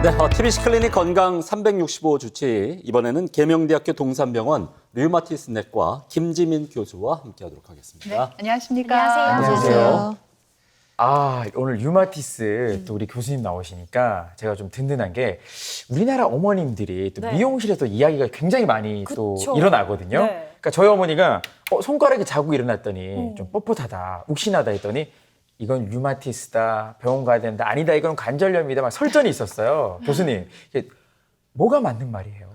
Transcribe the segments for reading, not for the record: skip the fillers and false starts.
네, TBC 클리닉 건강 365 주치 이번에는 계명대학교 동산병원 류마티스 내과 김지민 교수와 함께하도록 하겠습니다. 네, 안녕하십니까? 안녕하세요. 오늘 류마티스 또 우리 교수님 나오시니까 제가 좀 든든한 게 우리나라 어머님들이 또 네. 미용실에서 이야기가 굉장히 많이 또 그쵸. 일어나거든요. 네. 그러니까 저희 어머니가 손가락이 자고 일어났더니 좀 뻣뻣하다, 욱신하다 했더니 이건 류마티스다, 병원 가야 된다, 아니다, 이건 관절염이다, 막 설전이 있었어요. 교수님, 이게 뭐가 맞는 말이에요?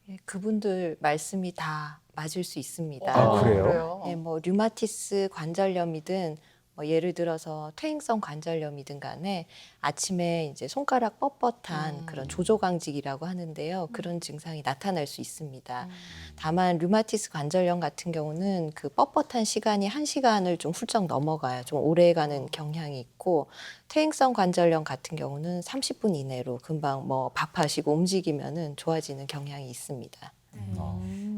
예, 그분들 말씀이 다 맞을 수 있습니다. 아, 그래요? 예, 뭐 류마티스 관절염이든 뭐 예를 들어서 퇴행성 관절염이든 간에 아침에 이제 손가락 뻣뻣한 그런 조조강직이라고 하는데요. 그런 증상이 나타날 수 있습니다. 다만 류마티스 관절염 같은 경우는 그 뻣뻣한 시간이 1시간을 좀 훌쩍 넘어가요. 좀 오래가는 경향이 있고 퇴행성 관절염 같은 경우는 30분 이내로 금방 뭐 밥하시고 움직이면은 좋아지는 경향이 있습니다.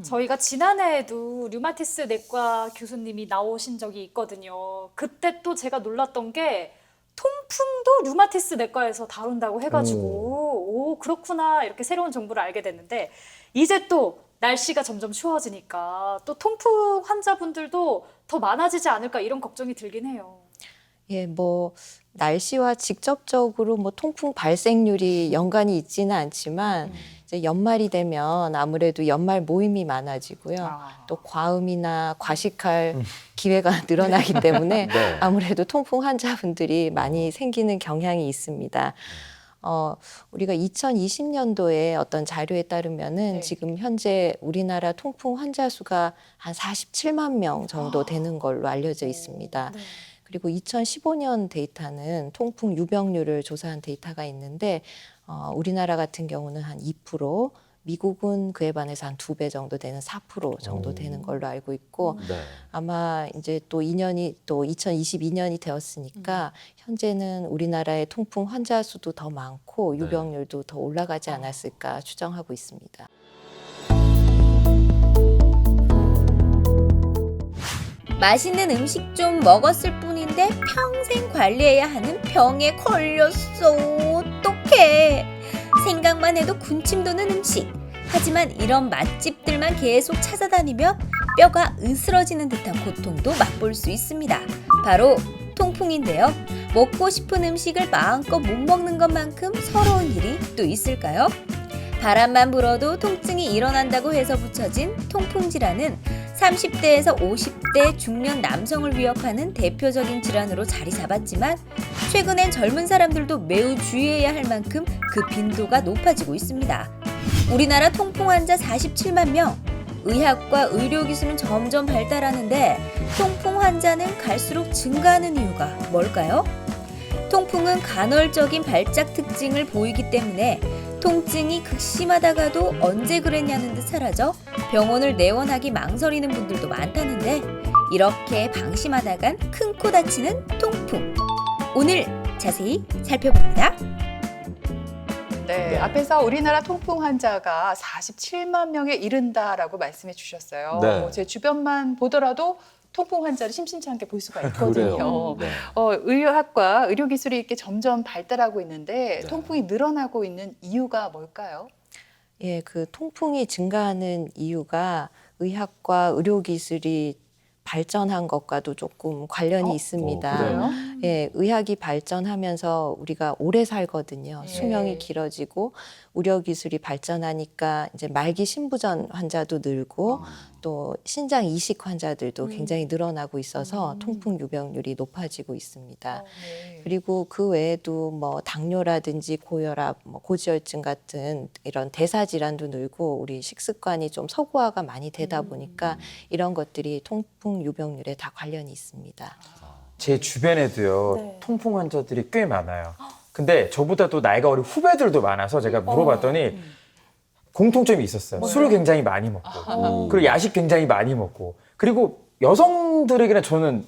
저희가 지난해에도 류마티스 내과 교수님이 나오신 적이 있거든요. 그때 또 제가 놀랐던 게 통풍도 류마티스 내과에서 다룬다고 해가지고 오 그렇구나 이렇게 새로운 정보를 알게 됐는데 이제 또 날씨가 점점 추워지니까 또 통풍 환자분들도 더 많아지지 않을까 이런 걱정이 들긴 해요. 예, 뭐 날씨와 직접적으로 뭐 통풍 발생률이 연관이 있지는 않지만 이제 연말이 되면 아무래도 연말 모임이 많아지고요. 또 과음이나 과식할 기회가 늘어나기 때문에 네. 아무래도 통풍 환자분들이 많이 생기는 경향이 있습니다. 우리가 2020년도에 어떤 자료에 따르면은 네. 지금 현재 우리나라 통풍 환자 수가 한 47만 명 정도 되는 걸로 알려져 있습니다. 네. 그리고 2015년 데이터는 통풍 유병률을 조사한 데이터가 있는데 우리나라 같은 경우는 한 2%, 미국은 그에 반해서 한 2배 정도 되는 4% 정도 되는 걸로 알고 있고 네. 아마 이제 또 2년이 또 2022년이 되었으니까 현재는 우리나라의 통풍 환자 수도 더 많고 유병률도 더 올라가지 않았을까 추정하고 있습니다. 맛있는 음식 좀 먹었을 뿐인데 평생 관리해야 하는 병에 걸렸어. 어떡해. 생각만 해도 군침 도는 음식. 하지만 이런 맛집들만 계속 찾아다니면 뼈가 으스러지는 듯한 고통도 맛볼 수 있습니다. 바로 통풍인데요. 먹고 싶은 음식을 마음껏 못 먹는 것만큼 서러운 일이 또 있을까요? 바람만 불어도 통증이 일어난다고 해서 붙여진 통풍 질환은 30대에서 50대 중년 남성을 위협하는 대표적인 질환으로 자리 잡았지만 최근엔 젊은 사람들도 매우 주의해야 할 만큼 그 빈도가 높아지고 있습니다. 우리나라 통풍 환자 47만 명. 의학과 의료기술은 점점 발달하는데 통풍 환자는 갈수록 증가하는 이유가 뭘까요? 통풍은 간헐적인 발작 특징을 보이기 때문에 통증이 극심하다가도 언제 그랬냐는 듯 사라져 병원을 내원하기 망설이는 분들도 많다는데 이렇게 방심하다간 큰 코 다치는 통풍. 오늘 자세히 살펴봅니다. 네, 앞에서 우리나라 통풍 환자가 47만 명에 이른다라고 말씀해 주셨어요. 네. 뭐 제 주변만 보더라도 통풍 환자를 심심치 않게 볼 수가 있거든요. 그래요. 네. 의학과 의료기술이 이렇게 점점 발달하고 있는데 네. 통풍이 늘어나고 있는 이유가 뭘까요? 예, 그 통풍이 증가하는 이유가 의학과 의료기술이 발전한 것과도 조금 관련이 있습니다. 그래요? 예, 의학이 발전하면서 우리가 오래 살거든요. 네. 수명이 길어지고 의료기술이 발전하니까 이제 말기 신부전 환자도 늘고 또 신장 이식 환자들도 굉장히 늘어나고 있어서 통풍 유병률이 높아지고 있습니다. 네. 그리고 그 외에도 뭐 당뇨라든지 고혈압, 뭐 고지혈증 같은 이런 대사 질환도 늘고 우리 식습관이 좀 서구화가 많이 되다 보니까 이런 것들이 통풍 유병률에 다 관련이 있습니다. 제 주변에도요, 네. 통풍 환자들이 꽤 많아요. 근데 저보다도 나이가 어린 후배들도 많아서 제가 물어봤더니 공통점이 있었어요. 술을 굉장히 많이 먹고, 그리고 야식 굉장히 많이 먹고, 그리고 여성들에게는 저는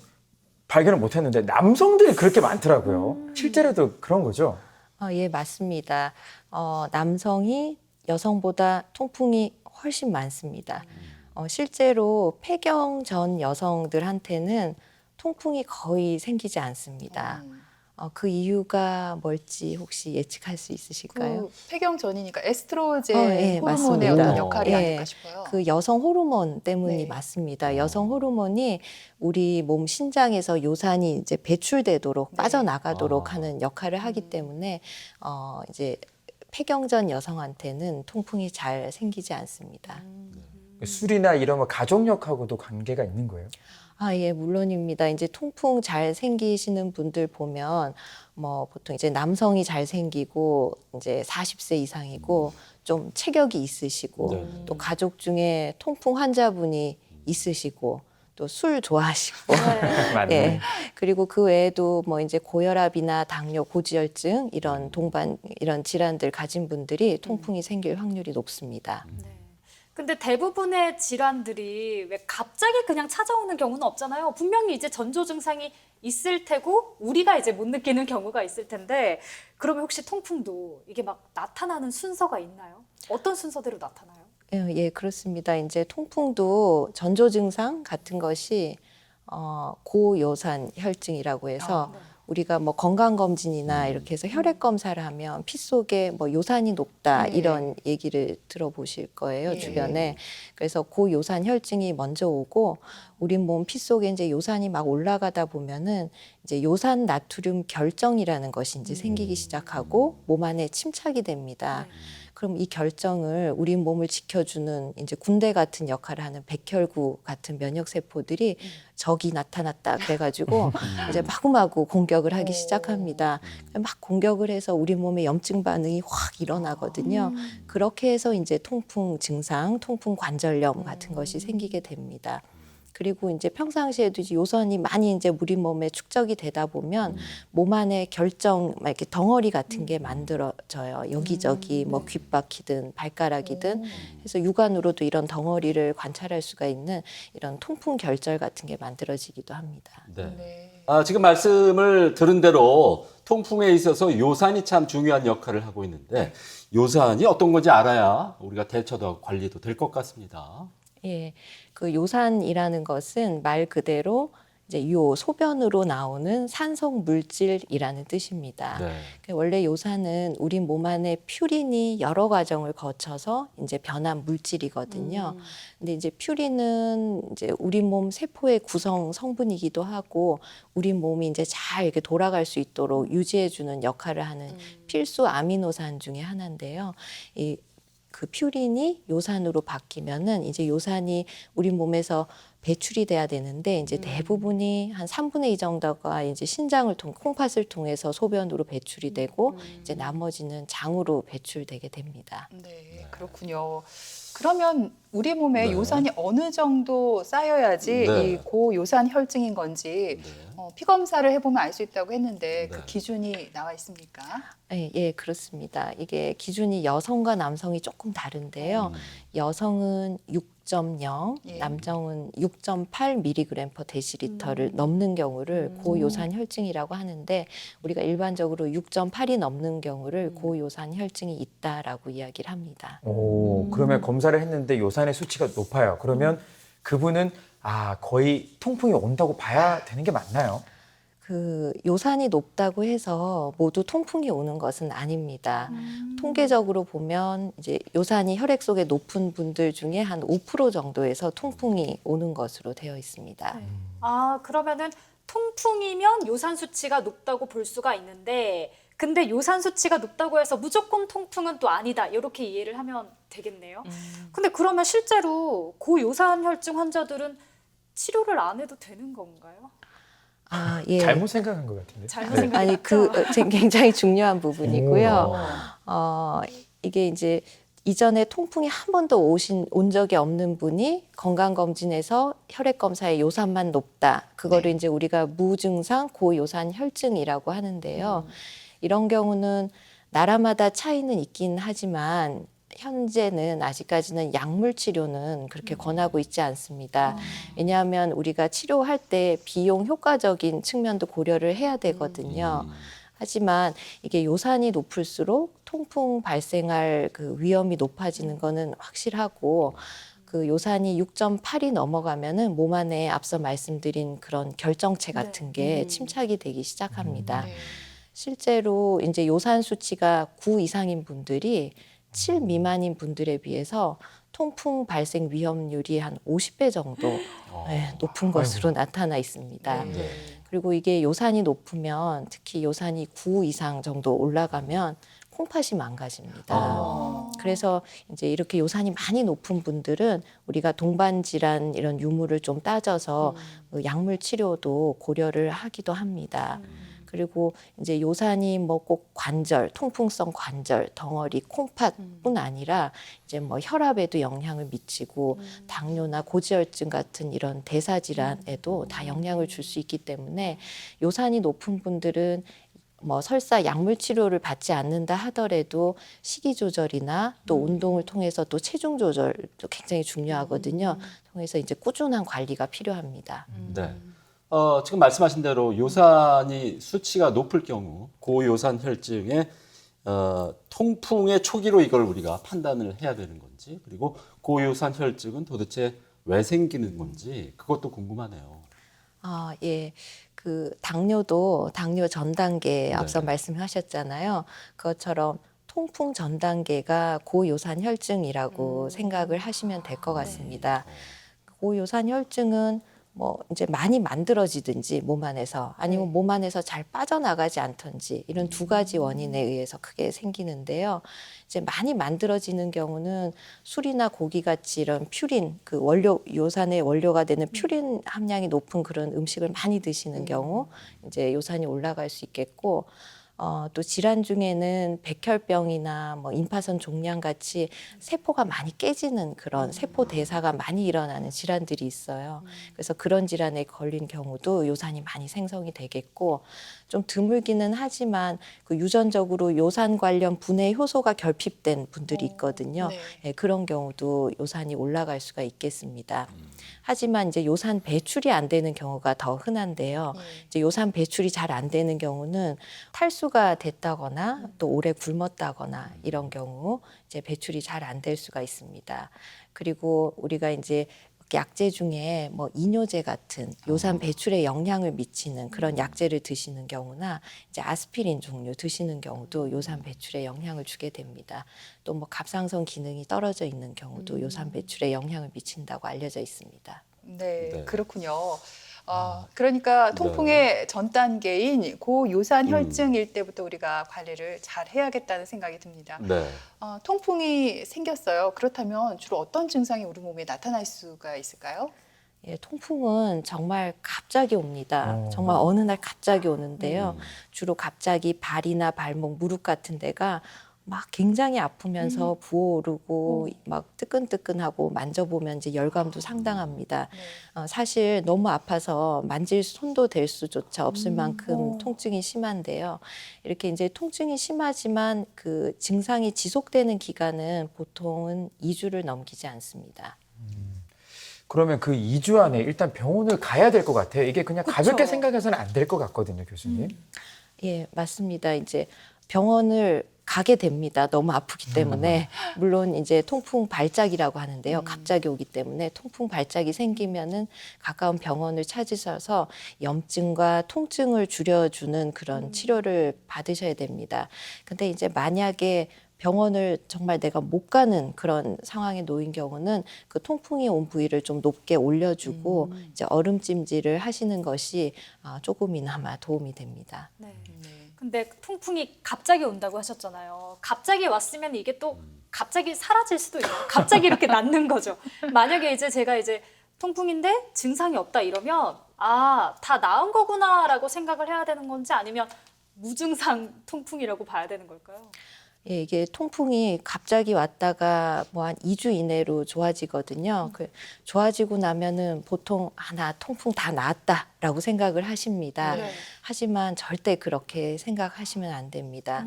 발견을 못했는데 남성들이 그렇게 많더라고요. 실제로도 그런 거죠? 예, 맞습니다. 남성이 여성보다 통풍이 훨씬 많습니다. 실제로 폐경 전 여성들한테는 통풍이 거의 생기지 않습니다. 그 이유가 뭘지 혹시 예측할 수 있으실까요? 그 폐경 전이니까 에스트로겐 예, 호르몬의 맞습니다. 어떤 역할이 예. 아닐까 싶어요. 그 여성 호르몬 때문이 네. 맞습니다. 여성 호르몬이 우리 몸 신장에서 요산이 이제 배출되도록 네. 빠져나가도록 아. 하는 역할을 하기 때문에 이제 폐경전 여성한테는 통풍이 잘 생기지 않습니다. 술이나 이런 거 가족력하고도 관계가 있는 거예요? 예, 물론입니다. 이제 통풍 잘 생기시는 분들 보면 뭐 보통 이제 남성이 잘 생기고 이제 40세 이상이고 좀 체격이 있으시고 네. 또 가족 중에 통풍 환자분이 있으시고 또 술 좋아하시고 네. 맞네. 예. 그리고 그 외에도 뭐 이제 고혈압이나 당뇨, 고지혈증 이런 동반 이런 질환들 가진 분들이 통풍이 생길 확률이 높습니다. 네. 근데 대부분의 질환들이 왜 갑자기 그냥 찾아오는 경우는 없잖아요. 분명히 이제 전조 증상이 있을 테고 우리가 이제 못 느끼는 경우가 있을 텐데 그러면 혹시 통풍도 이게 막 나타나는 순서가 있나요? 어떤 순서대로 나타나요? 예, 그렇습니다. 이제 통풍도 전조 증상 같은 것이 고요산 혈증이라고 해서 네. 우리가 뭐 건강검진이나 이렇게 해서 혈액 검사를 하면 피 속에 뭐 요산이 높다 네. 이런 얘기를 들어보실 거예요, 예. 주변에. 그래서 고요산 혈증이 먼저 오고 우리 몸 피 속에 이제 요산이 막 올라가다 보면은 이제 요산 나트륨 결정이라는 것이 이제 생기기 시작하고 몸 안에 침착이 됩니다. 그럼 이 결정을 우리 몸을 지켜주는 이제 군대 같은 역할을 하는 백혈구 같은 면역 세포들이 적이 나타났다 그래가지고 이제 마구마구 공격을 하기 시작합니다. 막 공격을 해서 우리 몸에 염증 반응이 확 일어나거든요. 그렇게 해서 이제 통풍 증상, 통풍 관절염 같은 것이 생기게 됩니다. 그리고 이제 평상시에도 이제 요선이 많이 이제 우리 몸에 축적이 되다 보면 몸 안에 결정, 막 이렇게 덩어리 같은 게 만들어져요. 여기저기 뭐 귓바퀴든 발가락이든 해서 육안으로도 이런 덩어리를 관찰할 수가 있는 이런 통풍 결절 같은 게 만들어지기도 합니다. 네. 네. 지금 말씀을 들은 대로 통풍에 있어서 요산이 참 중요한 역할을 하고 있는데 요산이 어떤 건지 알아야 우리가 대처도 하고 관리도 될 것 같습니다. 예, 그 요산이라는 것은 말 그대로 이제 소변으로 나오는 산성 물질이라는 뜻입니다. 네. 원래 요산은 우리 몸 안에 퓨린이 여러 과정을 거쳐서 이제 변한 물질이거든요. 근데 이제 퓨린은 이제 우리 몸 세포의 구성 성분이기도 하고 우리 몸이 이제 잘 이렇게 돌아갈 수 있도록 유지해주는 역할을 하는 필수 아미노산 중에 하나인데요. 그 퓨린이 요산으로 바뀌면은 이제 요산이 우리 몸에서 배출이 돼야 되는데 이제 대부분이 한 3분의 2 정도가 이제 신장을 콩팥을 통해서 소변으로 배출이 되고 이제 나머지는 장으로 배출되게 됩니다. 네, 그렇군요. 그러면 우리 몸에 네. 요산이 어느 정도 쌓여야지 네. 이 고요산 혈증인 건지 피 검사를 해보면 알 수 있다고 했는데 네. 그 기준이 나와 있습니까? 예, 그렇습니다. 이게 기준이 여성과 남성이 조금 다른데요. 여성은 6.0, 예. 남성은 6.8mg/dl를 넘는 경우를 고요산 혈증이라고 하는데 우리가 일반적으로 6.8이 넘는 경우를 고요산 혈증이 있다라고 이야기를 합니다. 오, 그러면 검사를 했는데 요산의 수치가 높아요. 그러면 그분은 거의 통풍이 온다고 봐야 되는 게 맞나요? 그 요산이 높다고 해서 모두 통풍이 오는 것은 아닙니다. 통계적으로 보면 이제 요산이 혈액 속에 높은 분들 중에 한 5% 정도에서 통풍이 오는 것으로 되어 있습니다. 네. 그러면은 통풍이면 요산 수치가 높다고 볼 수가 있는데 근데 요산 수치가 높다고 해서 무조건 통풍은 또 아니다. 이렇게 이해를 하면 되겠네요. 근데 그러면 실제로 고요산 혈증 환자들은 치료를 안 해도 되는 건가요? 예. 잘못 생각한 것 같은데. 잘못 네. 생각했죠. 굉장히 중요한 부분이고요. 이게 이제 이전에 통풍이 한 번도 온 적이 없는 분이 건강검진에서 혈액검사에 요산만 높다. 그거를 이제 우리가 무증상 고요산 혈증이라고 하는데요. 이런 경우는 나라마다 차이는 있긴 하지만 현재는 아직까지는 약물 치료는 그렇게 권하고 있지 않습니다. 왜냐하면 우리가 치료할 때 비용 효과적인 측면도 고려를 해야 되거든요. 하지만 이게 요산이 높을수록 통풍 발생할 그 위험이 높아지는 거는 확실하고 그 요산이 6.8이 넘어가면은 몸 안에 앞서 말씀드린 그런 결정체 같은 게 침착이 되기 시작합니다. 네. 실제로 이제 요산 수치가 9 이상인 분들이 7 미만인 분들에 비해서 통풍 발생 위험률이 한 50배 정도 네, 높은 것으로 나타나 있습니다. 네. 그리고 이게 요산이 높으면 특히 요산이 9 이상 정도 올라가면 콩팥이 망가집니다. 그래서 이제 이렇게 요산이 많이 높은 분들은 우리가 동반 질환 이런 유무를 좀 따져서 그 약물 치료도 고려를 하기도 합니다. 그리고 이제 요산이 뭐 꼭 관절, 통풍성 관절, 덩어리, 콩팥뿐 아니라 이제 뭐 혈압에도 영향을 미치고 당뇨나 고지혈증 같은 이런 대사 질환에도 다 영향을 줄 수 있기 때문에 요산이 높은 분들은 뭐 설사 약물 치료를 받지 않는다 하더라도 식이 조절이나 또 운동을 통해서 또 체중 조절도 굉장히 중요하거든요. 통해서 이제 꾸준한 관리가 필요합니다. 네. 지금 말씀하신 대로 요산이 수치가 높을 경우 고요산 혈증의 통풍의 초기로 이걸 우리가 판단을 해야 되는 건지, 그리고 고요산 혈증은 도대체 왜 생기는 건지 그것도 궁금하네요. 아, 예. 그 당뇨도 당뇨 전 단계 앞서 네. 말씀하셨잖아요. 그것처럼 통풍 전 단계가 고요산 혈증이라고 생각을 하시면 될 것 같습니다. 고요산 혈증은 뭐 이제 많이 만들어지든지 몸 안에서 아니면 몸 안에서 잘 빠져나가지 않던지 이런 두 가지 원인에 의해서 크게 생기는데요. 이제 많이 만들어지는 경우는 술이나 고기 같이 이런 퓨린 그 원료 요산의 원료가 되는 퓨린 함량이 높은 그런 음식을 많이 드시는 경우 이제 요산이 올라갈 수 있겠고 또 질환 중에는 백혈병이나 뭐 임파선 종양 같이 세포가 많이 깨지는 그런 세포 대사가 많이 일어나는 질환들이 있어요. 그래서 그런 질환에 걸린 경우도 요산이 많이 생성이 되겠고 좀 드물기는 하지만 그 유전적으로 요산 관련 분해 효소가 결핍된 분들이 있거든요. 네. 예, 그런 경우도 요산이 올라갈 수가 있겠습니다. 하지만 이제 요산 배출이 안 되는 경우가 더 흔한데요. 이제 요산 배출이 잘 안 되는 경우는 탈수가 됐다거나 또 오래 굶었다거나 이런 경우 이제 배출이 잘 안 될 수가 있습니다. 그리고 우리가 이제 약제 중에 뭐 이뇨제 같은 요산 배출에 영향을 미치는 그런 약제를 드시는 경우나 이제 아스피린 종류 드시는 경우도 요산 배출에 영향을 주게 됩니다. 또 뭐 갑상선 기능이 떨어져 있는 경우도 요산 배출에 영향을 미친다고 알려져 있습니다. 네, 네. 그렇군요. 그러니까 통풍의 전 단계인 고요산 혈증일 때부터 우리가 관리를 잘 해야겠다는 생각이 듭니다. 네. 통풍이 생겼어요. 그렇다면 주로 어떤 증상이 우리 몸에 나타날 수가 있을까요? 예, 통풍은 정말 갑자기 옵니다. 정말 어느 날 갑자기 오는데요. 주로 갑자기 발이나 발목, 무릎 같은 데가 막 굉장히 아프면서 부어오르고 막 뜨끈뜨끈하고 만져보면 이제 열감도 상당합니다. 사실 너무 아파서 만질 손도 댈 수조차 없을 만큼 통증이 심한데요. 이렇게 이제 통증이 심하지만 그 증상이 지속되는 기간은 보통은 2주를 넘기지 않습니다. 그러면 그 2주 안에 일단 병원을 가야 될 것 같아요. 이게 그냥 가볍게 생각해서는 안 될 것 같거든요, 교수님. 예, 맞습니다. 이제 병원을 가게 됩니다. 너무 아프기 때문에. 물론 이제 통풍 발작이라고 하는데요. 갑자기 오기 때문에 통풍 발작이 생기면은 가까운 병원을 찾으셔서 염증과 통증을 줄여주는 그런 치료를 받으셔야 됩니다. 근데 이제 만약에 병원을 정말 내가 못 가는 그런 상황에 놓인 경우는 그 통풍이 온 부위를 좀 높게 올려주고 이제 얼음찜질을 하시는 것이 조금이나마 도움이 됩니다. 네. 근데 통풍이 갑자기 온다고 하셨잖아요. 갑자기 왔으면 이게 또 갑자기 사라질 수도 있고 갑자기 이렇게 낫는 거죠. 만약에 이제 제가 이제 통풍인데 증상이 없다 이러면 다 나은 거구나라고 생각을 해야 되는 건지 아니면 무증상 통풍이라고 봐야 되는 걸까요? 예, 이게 통풍이 갑자기 왔다가 뭐 한 2주 이내로 좋아지거든요. 좋아지고 나면은 보통 나 통풍 다 나았다라고 생각을 하십니다. 네. 하지만 절대 그렇게 생각하시면 안 됩니다.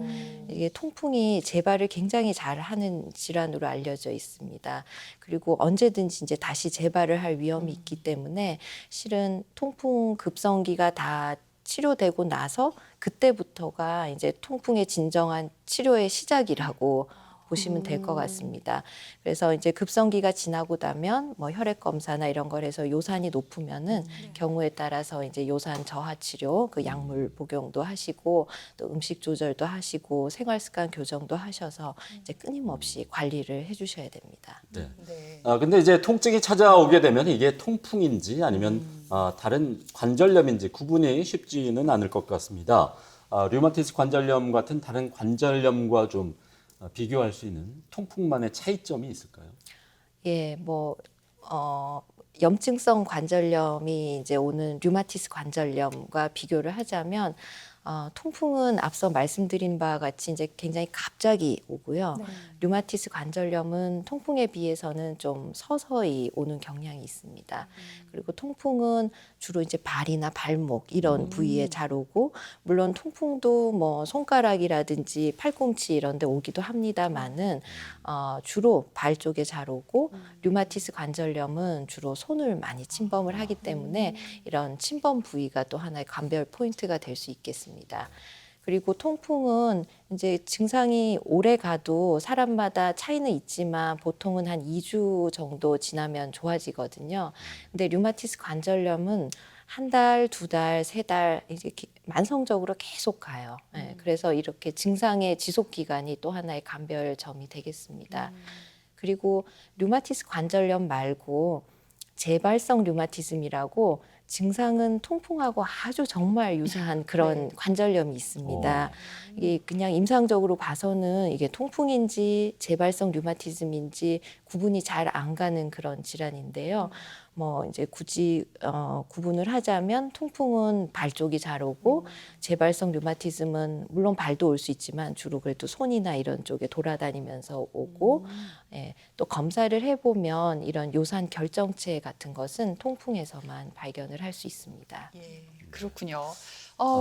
이게 통풍이 재발을 굉장히 잘하는 질환으로 알려져 있습니다. 그리고 언제든지 이제 다시 재발을 할 위험이 있기 때문에 실은 통풍 급성기가 다 치료되고 나서 그때부터가 이제 통풍의 진정한 치료의 시작이라고 보시면 될 것 같습니다. 그래서 이제 급성기가 지나고 나면 뭐 혈액 검사나 이런 걸 해서 요산이 높으면은 경우에 따라서 이제 요산 저하 치료, 그 약물 복용도 하시고 또 음식 조절도 하시고 생활 습관 교정도 하셔서 이제 끊임없이 관리를 해주셔야 됩니다. 네. 네. 근데 이제 통증이 찾아오게 되면 이게 통풍인지 아니면 다른 관절염인지 구분이 쉽지는 않을 것 같습니다. 류마티스 관절염 같은 다른 관절염과 좀 비교할 수 있는 통풍만의 차이점이 있을까요? 예, 염증성 관절염이 이제 오는 류마티스 관절염과 비교를 하자면 통풍은 앞서 말씀드린 바와 같이 이제 굉장히 갑자기 오고요. 네. 류마티스 관절염은 통풍에 비해서는 좀 서서히 오는 경향이 있습니다. 그리고 통풍은 주로 이제 발이나 발목 이런 부위에 잘 오고, 물론 통풍도 뭐 손가락이라든지 팔꿈치 이런 데 오기도 합니다만은 주로 발 쪽에 잘 오고, 류마티스 관절염은 주로 손을 많이 침범을 하기 때문에 이런 침범 부위가 또 하나의 감별 포인트가 될 수 있겠습니다. 그리고 통풍은 이제 증상이 오래 가도 사람마다 차이는 있지만 보통은 한 2주 정도 지나면 좋아지거든요. 근데 류마티스 관절염은 한 달, 두 달, 세 달 이제 만성적으로 계속 가요. 네, 그래서 이렇게 증상의 지속 기간이 또 하나의 감별점이 되겠습니다. 그리고 류마티스 관절염 말고 재발성 류마티즘이라고 증상은 통풍하고 아주 정말 유사한 그런 관절염이 있습니다. 이게 그냥 임상적으로 봐서는 이게 통풍인지 재발성 류마티즘인지 구분이 잘 안 가는 그런 질환인데요. 뭐 이제 굳이 구분을 하자면 통풍은 발 쪽이 잘 오고 재발성 류마티즘은 물론 발도 올 수 있지만 주로 그래도 손이나 이런 쪽에 돌아다니면서 오고, 예, 또 검사를 해보면 이런 요산 결정체 같은 것은 통풍에서만 발견을 할 수 있습니다. 예, 그렇군요.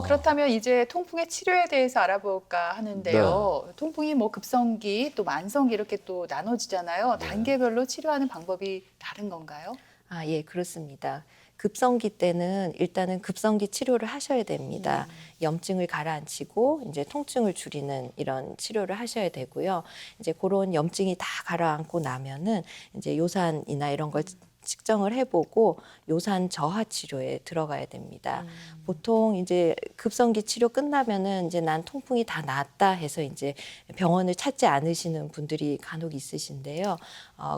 그렇다면 이제 통풍의 치료에 대해서 알아볼까 하는데요. 통풍이 뭐 급성기 또 만성기 이렇게 또 나눠지잖아요. 단계별로 치료하는 방법이 다른 건가요? 예, 그렇습니다. 급성기 때는 일단은 급성기 치료를 하셔야 됩니다. 염증을 가라앉히고 이제 통증을 줄이는 이런 치료를 하셔야 되고요. 이제 그런 염증이 다 가라앉고 나면은 이제 요산이나 이런 걸 측정을 해보고 요산 저하 치료에 들어가야 됩니다. 보통 이제 급성기 치료 끝나면은 이제 난 통풍이 다 나았다 해서 이제 병원을 찾지 않으시는 분들이 간혹 있으신데요.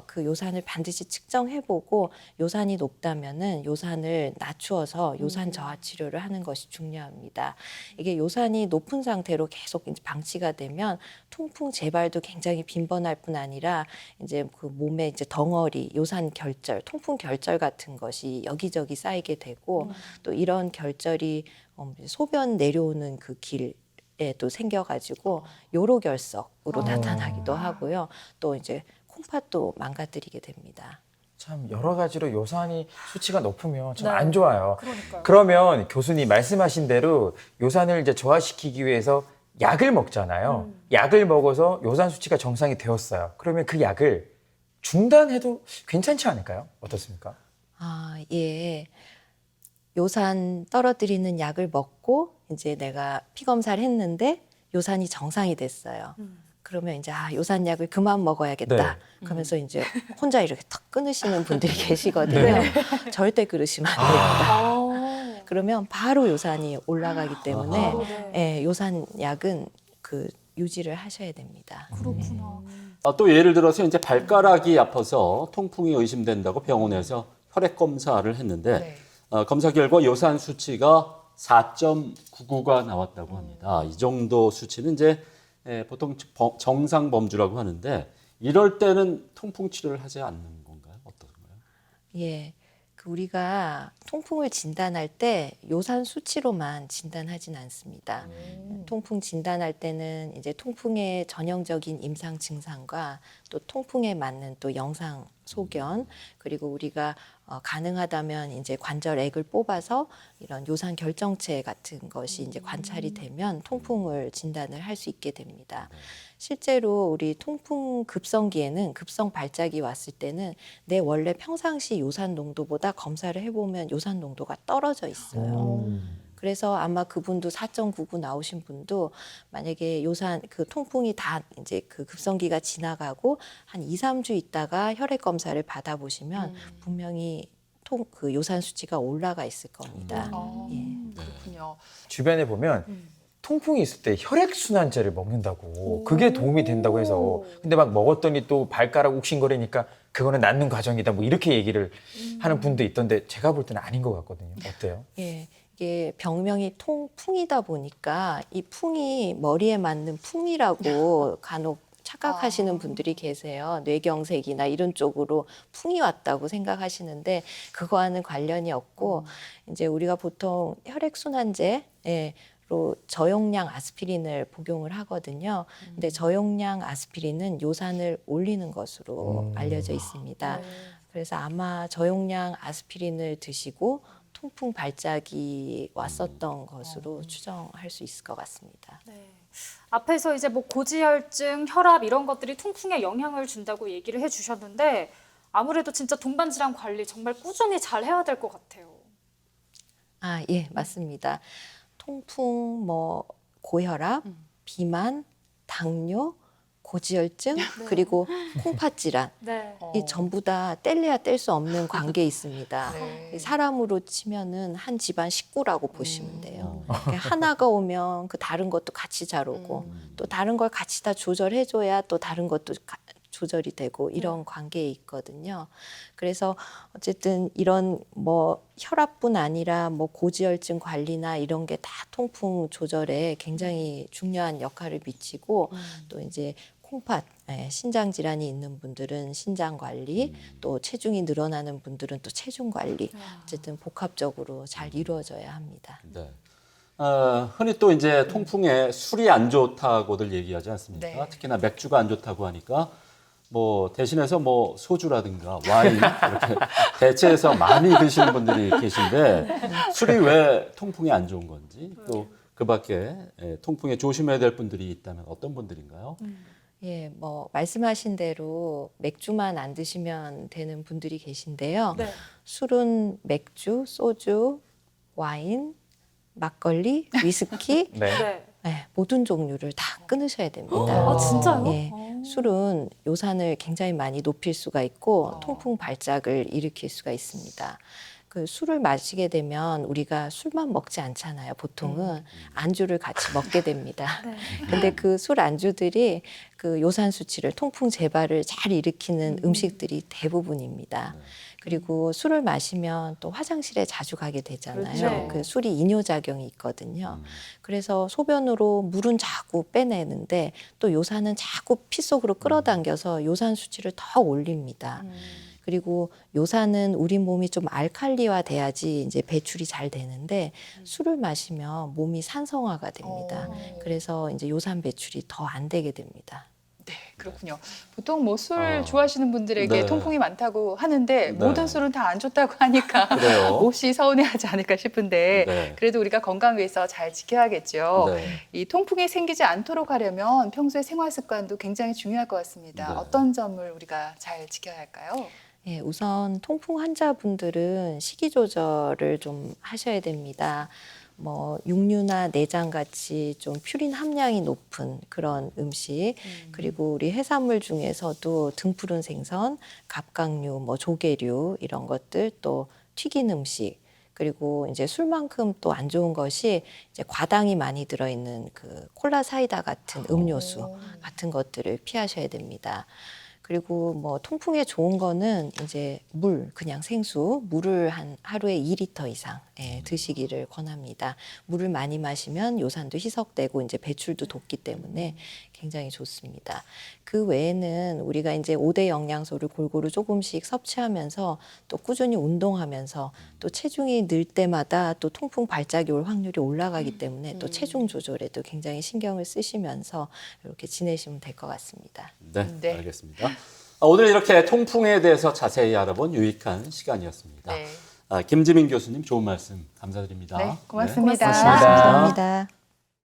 그 요산을 반드시 측정해보고 요산이 높다면은 요산을 낮추어서 요산 저하 치료를 하는 것이 중요합니다. 이게 요산이 높은 상태로 계속 이제 방치가 되면 통풍 재발도 굉장히 빈번할 뿐 아니라 이제 그 몸에 이제 덩어리, 요산 결절, 통풍 결절 같은 것이 여기저기 쌓이게 되고 또 이런 결절이 소변 내려오는 그 길에 또 생겨가지고 요로결석으로 나타나기도 하고요. 또 이제 콩팥도 망가뜨리게 됩니다. 참 여러 가지로 요산이 수치가 높으면 참 네. 안 좋아요. 그러니까요. 그러면 교수님 말씀하신 대로 요산을 이제 저하시키기 위해서 약을 먹잖아요. 약을 먹어서 요산 수치가 정상이 되었어요. 그러면 그 약을 중단해도 괜찮지 않을까요? 어떻습니까? 예. 요산 떨어뜨리는 약을 먹고 이제 내가 피 검사를 했는데 요산이 정상이 됐어요. 그러면 이제 요산약을 그만 먹어야겠다. 그러면서 이제 혼자 이렇게 턱 끊으시는 분들이 계시거든요. 절대 그러시면 안 됩니다. 그러면 바로 요산이 올라가기 때문에 예, 요산약은 유지를 하셔야 됩니다. 그렇구나. 또 예를 들어서 이제 발가락이 아파서 통풍이 의심된다고 병원에서 혈액 검사를 했는데 검사 결과 요산 수치가 4.99가 나왔다고 합니다. 이 정도 수치는 이제 보통 정상 범주라고 하는데 이럴 때는 통풍 치료를 하지 않는 건가요? 어떤가요? 예. 우리가 통풍을 진단할 때 요산 수치로만 진단하진 않습니다. 통풍 진단할 때는 이제 통풍의 전형적인 임상 증상과 또 통풍에 맞는 또 영상 소견, 그리고 우리가 가능하다면 이제 관절액을 뽑아서 이런 요산 결정체 같은 것이 이제 관찰이 되면 통풍을 진단을 할 수 있게 됩니다. 실제로 우리 통풍 급성기에는 급성 발작이 왔을 때는 내 원래 평상시 요산 농도보다 검사를 해보면 요산 농도가 떨어져 있어요. 그래서 아마 그분도 4.99 나오신 분도 만약에 요산 그 통풍이 다 이제 그 급성기가 지나가고 한 2, 3주 있다가 혈액 검사를 받아보시면 분명히 그 요산 수치가 올라가 있을 겁니다. 예. 그렇군요. 주변에 보면 통풍이 있을 때 혈액순환제를 먹는다고 그게 도움이 된다고 해서 근데 막 먹었더니 또 발가락 욱신거리니까 그거는 낫는 과정이다 뭐 이렇게 얘기를 하는 분도 있던데 제가 볼 때는 아닌 것 같거든요. 어때요? 예. 이게 병명이 통풍이다 보니까 이 풍이 머리에 맞는 풍이라고 간혹 착각하시는 분들이 계세요. 뇌경색이나 이런 쪽으로 풍이 왔다고 생각하시는데 그거와는 관련이 없고 이제 우리가 보통 혈액순환제로 저용량 아스피린을 복용을 하거든요. 근데 저용량 아스피린은 요산을 올리는 것으로 알려져 있습니다. 그래서 아마 저용량 아스피린을 드시고 통풍 발작이 왔었던 것으로 추정할 수 있을 것 같습니다. 네. 앞에서 이제 뭐 고지혈증, 혈압 이런 것들이 통풍에 영향을 준다고 얘기를 해주셨는데 아무래도 진짜 동반 질환 관리 정말 꾸준히 잘 해야 될 것 같아요. 아, 예, 맞습니다. 통풍, 뭐 고혈압, 비만, 당뇨, 고지혈증, 그리고 콩팥 질환. 네. 이 전부 다 뗄래야 뗄 수 없는 관계에 있습니다. 네. 이 사람으로 치면은 한 집안 식구라고 보시면 돼요. 하나가 오면 그 다른 것도 같이 잘 오고 또 다른 걸 같이 다 조절해줘야 또 다른 것도 조절이 되고 이런 관계에 있거든요. 그래서 어쨌든 이런 뭐 혈압뿐 아니라 뭐 고지혈증 관리나 이런 게 다 통풍 조절에 굉장히 중요한 역할을 미치고 또 이제 콩팥, 신장 질환이 있는 분들은 신장 관리, 또 체중이 늘어나는 분들은 또 체중 관리, 어쨌든 복합적으로 잘 이루어져야 합니다. 네. 흔히 또 이제 통풍에 술이 안 좋다고들 얘기하지 않습니까? 네. 특히나 맥주가 안 좋다고 하니까 뭐 대신해서 뭐 소주라든가 와인 이렇게 대체해서 많이 드시는 분들이 계신데 술이 왜 통풍에 안 좋은 건지 또 그 밖에 통풍에 조심해야 될 분들이 있다면 어떤 분들인가요? 예, 뭐 말씀하신 대로 맥주만 안 드시면 되는 분들이 계신데요. 네. 술은 맥주, 소주, 와인, 막걸리, 위스키 네. 네. 네, 모든 종류를 다 끊으셔야 됩니다. 아, 진짜요? 예, 술은 요산을 굉장히 많이 높일 수가 있고 통풍 발작을 일으킬 수가 있습니다. 그 술을 마시게 되면 우리가 술만 먹지 않잖아요. 보통은 안주를 같이 먹게 됩니다. 네. 근데 그 술 안주들이 그 요산 수치를 통풍 재발을 잘 일으키는 음식들이 대부분입니다. 그리고 술을 마시면 또 화장실에 자주 가게 되잖아요. 그렇죠. 그 술이 이뇨작용이 있거든요. 그래서 소변으로 물은 자꾸 빼내는데 또 요산은 자꾸 피 속으로 끌어당겨서 요산 수치를 더 올립니다. 그리고 요산은 우리 몸이 좀 알칼리화 돼야지 이제 배출이 잘 되는데 술을 마시면 몸이 산성화가 됩니다. 그래서 이제 요산 배출이 더 안 되게 됩니다. 네, 그렇군요. 보통 뭐 술 좋아하시는 분들에게 네. 통풍이 많다고 하는데 네. 모든 술은 다 안 좋다고 하니까 그래요? 몹시 서운해하지 않을까 싶은데 네. 그래도 우리가 건강 위해서 잘 지켜야겠죠. 네. 이 통풍이 생기지 않도록 하려면 평소에 생활 습관도 굉장히 중요할 것 같습니다. 네. 어떤 점을 우리가 잘 지켜야 할까요? 예, 우선 통풍 환자분들은 식이 조절을 좀 하셔야 됩니다. 뭐 육류나 내장 같이 좀 퓨린 함량이 높은 그런 음식, 그리고 우리 해산물 중에서도 등푸른 생선, 갑각류, 뭐 조개류 이런 것들, 또 튀긴 음식, 그리고 이제 술만큼 또 안 좋은 것이 이제 과당이 많이 들어있는 그 콜라 사이다 같은 음료수 같은 것들을 피하셔야 됩니다. 그리고 뭐 통풍에 좋은 거는 이제 물, 그냥 생수, 물을 한 하루에 2리터 이상 드시기를 권합니다. 물을 많이 마시면 요산도 희석되고 이제 배출도 돕기 때문에 굉장히 좋습니다. 그 외에는 우리가 이제 5대 영양소를 골고루 조금씩 섭취하면서 또 꾸준히 운동하면서 또 체중이 늘 때마다 또 통풍 발작이 올 확률이 올라가기 때문에 또 체중 조절에도 굉장히 신경을 쓰시면서 이렇게 지내시면 될 것 같습니다. 네, 네. 알겠습니다. 오늘 이렇게 통풍에 대해서 자세히 알아본 유익한 시간이었습니다. 네. 김지민 교수님 좋은 말씀 감사드립니다. 네, 고맙습니다. 고맙습니다. 감사합니다.